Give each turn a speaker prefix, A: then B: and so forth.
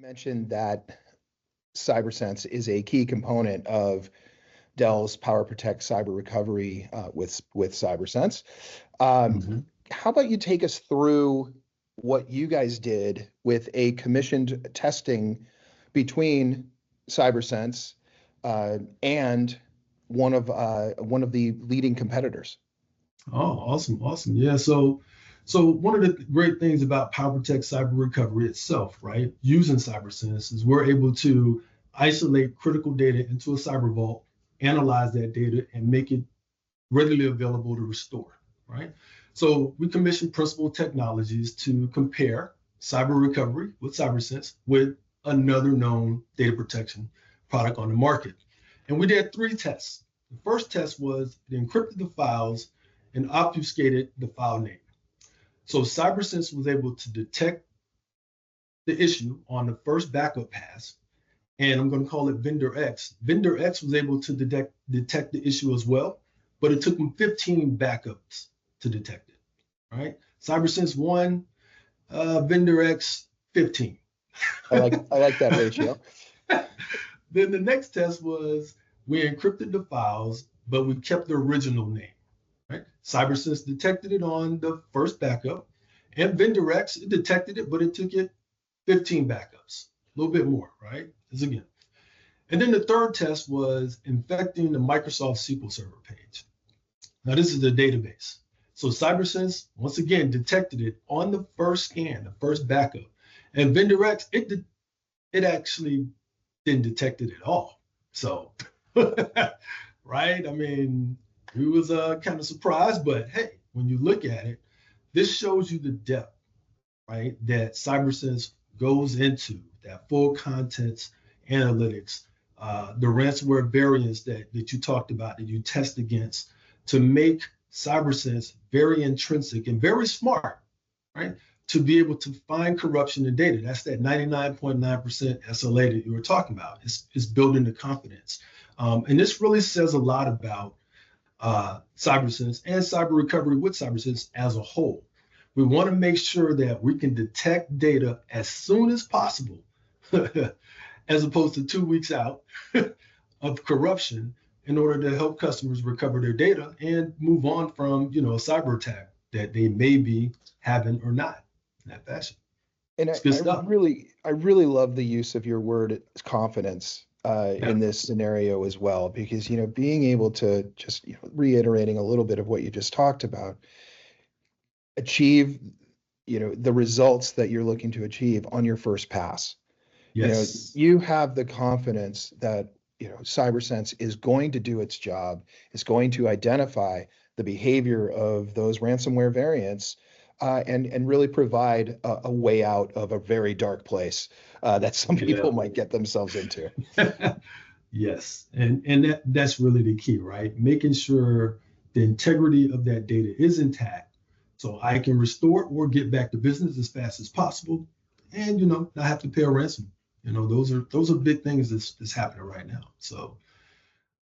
A: mentioned that CyberSense is a key component of Dell's PowerProtect Cyber Recovery with CyberSense.
B: Mhm.
A: How about you take us through what you guys did with a commissioned testing between CyberSense and one of the leading competitors?
B: Oh, awesome, awesome. Yeah, so one of the great things about PowerProtect Cyber Recovery itself, right, using CyberSense is we're able to isolate critical data into a cyber vault, analyze that data, and make it readily available to restore, right? So we commissioned Principal Technologies to compare cyber recovery with CyberSense with another known data protection product on the market. And we did 3 tests. The first test was it encrypted the files and obfuscated the file name. So CyberSense was able to detect the issue on the first backup pass, and I'm going to call it Vendor X. Vendor X was able to detect the issue as well, but it took them 15 backups to detect it, right? CyberSense 1, Vendor X 15.
A: I like that ratio.
B: Then the next test was we encrypted the files, but we kept the original name, right? CyberSense detected it on the first backup, and Vendor X, it detected it, but it took it 15 backups, a little bit more, right? As again. And then the third test was infecting the Microsoft SQL Server page. Now this is the database. So CyberSense, once again, detected it on the first scan, the first backup. And Vendor X, it actually didn't detect it at all. So, right? I mean, we was kind of surprised, but hey, when you look at it, this shows you the depth, right, that CyberSense goes into, that full contents analytics, the ransomware variants that you talked about, that you test against, to make CyberSense very intrinsic and very smart, right, to be able to find corruption in data. That's that 99.9% SLA that you were talking about. It's building the confidence. And this really says a lot about CyberSense and cyber recovery with CyberSense as a whole. We want to make sure that we can detect data as soon as possible, as opposed to 2 weeks out of corruption, in order to help customers recover their data and move on from, a cyber attack that they may be having or not in that fashion.
A: And
B: It's good stuff.
A: I really love the use of your word confidence in this scenario as well, because being able to just reiterating a little bit of what you just talked about, achieve the results that you're looking to achieve on your first pass.
B: Yes.
A: You have the confidence that CyberSense is going to do its job, is going to identify the behavior of those ransomware variants, and really provide a way out of a very dark place that some people might get themselves into.
B: Yes, and that's really the key, right? Making sure the integrity of that data is intact, so I can restore it or get back to business as fast as possible, and not have to pay a ransom. Those are big things that's happening right now. So